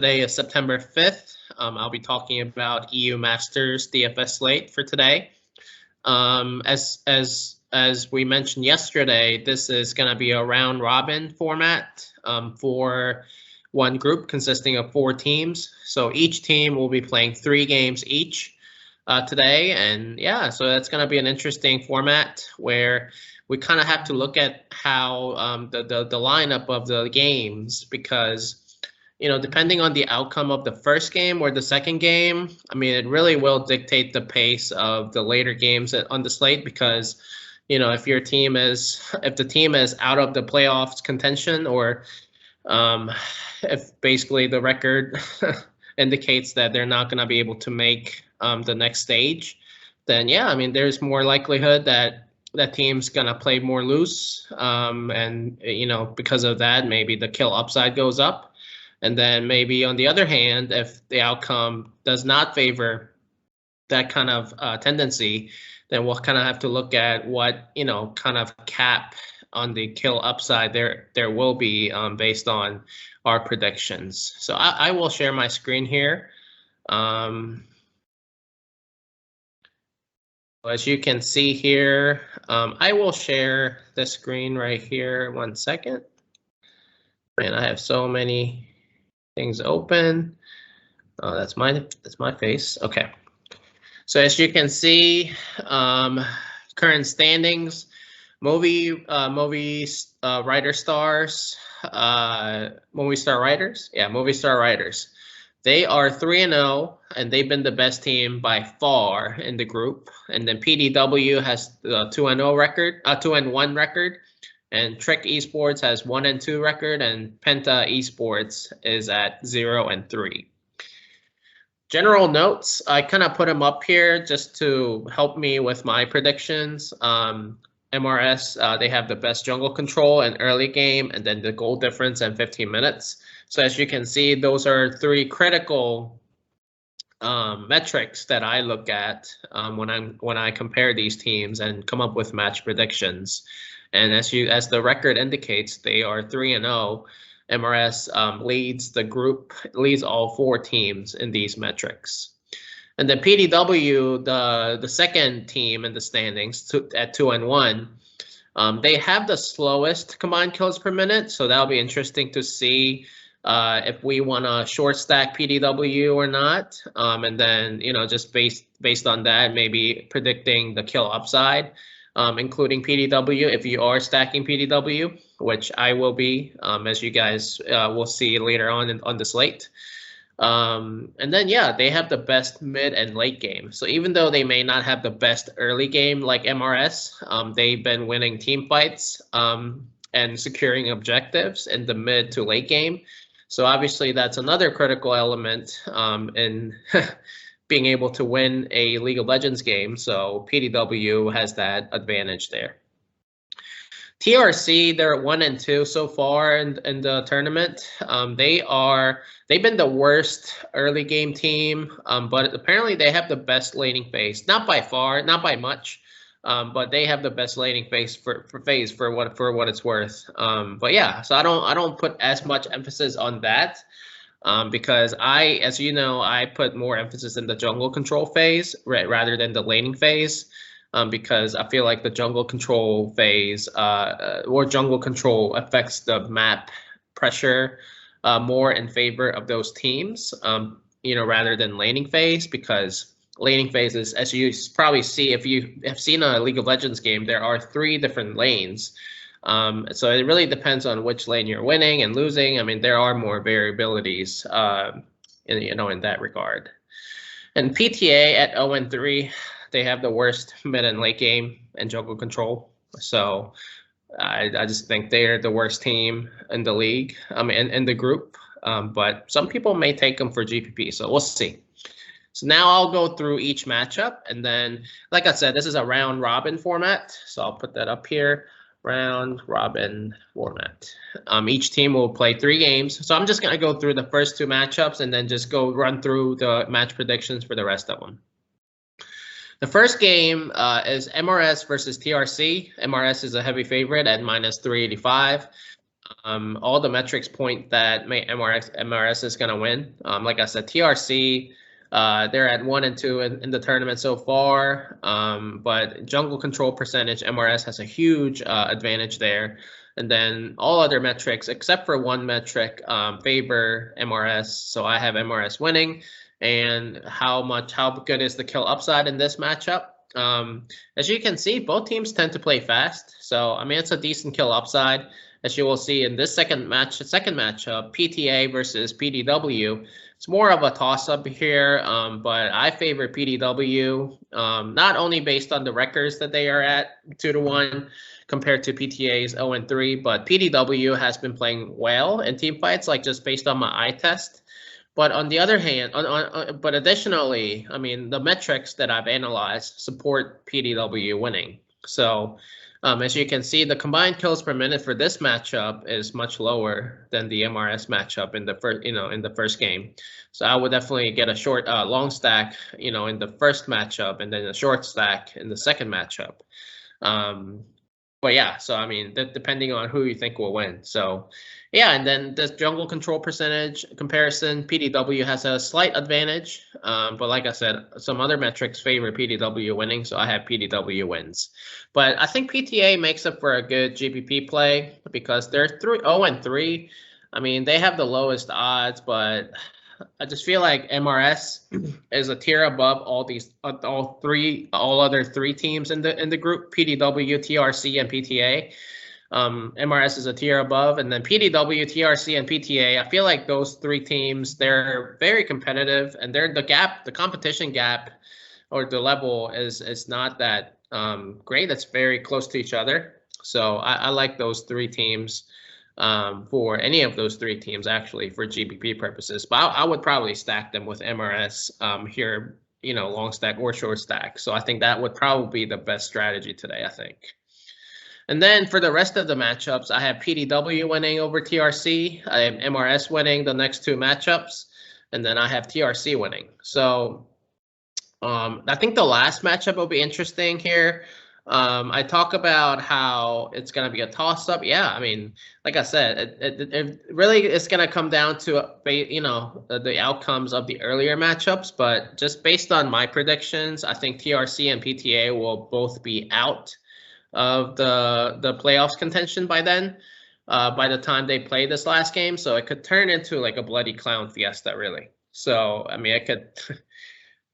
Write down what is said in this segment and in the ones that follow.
Today is September 5th. I'll be talking about EU Masters DFS Slate for today. As we mentioned yesterday, this is going to be a round robin format for one group consisting of 4 teams. So each team will be playing 3 games each today, and yeah, so that's going to be an interesting format where we kind of have to look at how the lineup of the games, because depending on the outcome of the first game or the second game, I mean, it really will dictate the pace of the later games on the slate. Because, if the team is out of the playoffs contention, or if basically the record indicates that they're not going to be able to make the next stage, then yeah, I mean, there's more likelihood that that team's going to play more loose. And, because of that, maybe the kill upside goes up. And then maybe on the other hand, if the outcome does not favor that kind of tendency, then we'll kind of have to look at what, kind of cap on the kill upside there will be based on our predictions. So I will share my screen here. As you can see here, I will share the screen right here. 1 second. Man, I have so many things open. Oh, that's my face. Okay. So as you can see, current standings, Movie Star Riders. They are 3-0, and they've been the best team by far in the group. And then PDW has the 2-1 record. And Trick Esports has 1-2 record, and Penta Esports is at 0-3. General notes, I kind of put them up here just to help me with my predictions. MRS, they have the best jungle control and early game, and then the goal difference in 15 minutes. So as you can see, those are 3 critical metrics that I look at when I compare these teams and come up with match predictions. And as the record indicates, they are 3-0. MRS leads all 4 teams in these metrics. And then PDW, the second team in the standings, at 2-1, they have the slowest combined kills per minute. So that'll be interesting to see if we want to short stack PDW or not. And then just based on that, maybe predicting the kill upside. Including PDW, if you are stacking PDW, which I will be, as you guys will see later on the slate. And then, yeah, they have the best mid and late game. So even though they may not have the best early game like MRS, they've been winning team fights and securing objectives in the mid to late game. So obviously that's another critical element in being able to win a League of Legends game. So PDW has that advantage there. TRC, they're at 1-2 so far in the tournament. They've been the worst early game team, but apparently they have the best laning phase. Not by far, not by much, but they have the best laning phase for what it's worth. But yeah, so I don't put as much emphasis on that. Because as you know, I put more emphasis in the jungle control phase rather than the laning phase, because I feel like the jungle control phase or jungle control affects the map pressure more in favor of those teams, rather than laning phase, because laning phases, as you probably see if you have seen a League of Legends game, there are 3 different lanes. So it really depends on which lane you're winning and losing. I mean, there are more variabilities, in that regard. And PTA at 0-3, they have the worst mid and late game and jungle control. So I just think they're the worst team in the league, in the group. But some people may take them for GPP, so we'll see. So now I'll go through each matchup, and then, like I said, this is a round robin format, so I'll put that up here. Round robin format. Each team will play 3 games. So I'm just going to go through the first 2 matchups and then just run through the match predictions for the rest of them. The first game is MRS versus TRC. MRS is a heavy favorite at -385. All the metrics point that MRS is going to win. Like I said, TRC, they're at 1 and 2 in the tournament so far. But jungle control percentage, MRS has a huge advantage there. And then all other metrics, except for one metric, favor MRS. So I have MRS winning. And how good is the kill upside in this matchup? As you can see, both teams tend to play fast. So, I mean, it's a decent kill upside. As you will see in this second matchup, PTA versus PDW. It's more of a toss-up here, but I favor PDW, not only based on the records that they are at 2-1 compared to PTA's 0-3, but PDW has been playing well in team fights, like just based on my eye test. But on the other hand, but additionally, I mean, the metrics that I've analyzed support PDW winning. So as you can see, the combined kills per minute for this matchup is much lower than the MRS matchup in the first game. So I would definitely get a long stack, in the first matchup, and then a short stack in the second matchup. But yeah, so I mean, depending on who you think will win. So yeah, and then the jungle control percentage comparison, PDW has a slight advantage. But like I said, some other metrics favor PDW winning, so I have PDW wins. But I think PTA makes up for a good GPP play because they're 0-3. I mean, they have the lowest odds, but I just feel like MRS is a tier above all other three teams in the group: PDW, TRC, and PTA. MRS is a tier above, and then PDW, TRC, and PTA. I feel like those three teams, they're very competitive, and the competition gap or the level is not that great. It's very close to each other. So I like those three teams. For any of those three teams, actually, for GPP purposes. But I would probably stack them with MRS here, long stack or short stack. So I think that would probably be the best strategy today, I think. And then for the rest of the matchups, I have PDW winning over TRC. I have MRS winning the next two matchups. And then I have TRC winning. So I think the last matchup will be interesting here. I talk about how it's going to be a toss-up. Yeah, I mean, like I said, it really is going to come down to, the outcomes of the earlier matchups. But just based on my predictions, I think TRC and PTA will both be out of the playoffs contention by then, by the time they play this last game. So it could turn into like a bloody clown fiesta, really. So, I mean, it could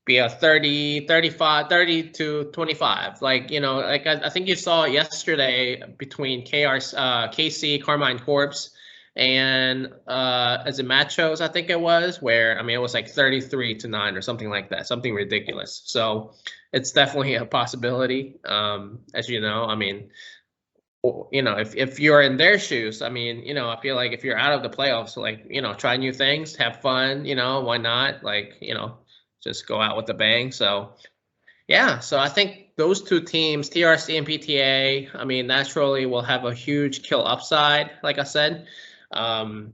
be a 30-25. Like, I think you saw it yesterday between KC, Carmine Corpse, and as it Machos, I think it was, where, I mean, it was like 33-9 or something like that, something ridiculous. So it's definitely a possibility. As you know, I mean, if you're in their shoes, I mean, I feel like if you're out of the playoffs, like, try new things, have fun, why not? Like, just go out with a bang. So, yeah, so I think those two teams, TRC and PTA, I mean, naturally will have a huge kill upside, like I said. But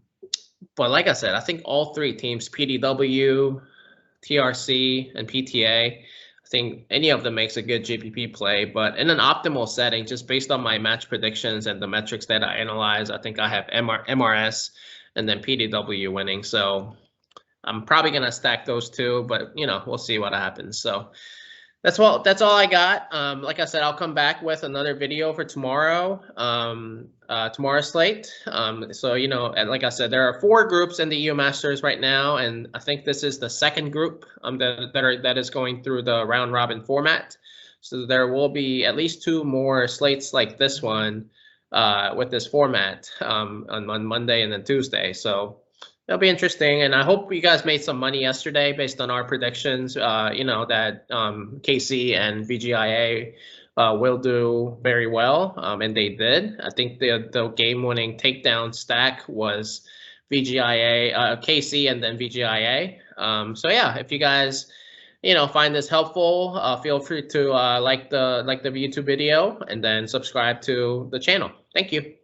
like I said, I think all three teams, PDW, TRC, and PTA, I think any of them makes a good GPP play. But in an optimal setting, just based on my match predictions and the metrics that I analyze, I think I have MRS and then PDW winning. So I'm probably going to stack those two, but, we'll see what happens. So that's all I got. Like I said, I'll come back with another video for tomorrow, tomorrow's slate. So, and like I said, there are 4 groups in the EU Masters right now, and I think this is the second group that is going through the round robin format. So there will be at least 2 more slates like this one with this format on Monday and then Tuesday. So it'll be interesting, and I hope you guys made some money yesterday based on our predictions. That KC and VGIA will do very well, and they did. I think the game-winning takedown stack was VGIA, KC, and then VGIA. So yeah, if you guys find this helpful, feel free to like the YouTube video and then subscribe to the channel. Thank you.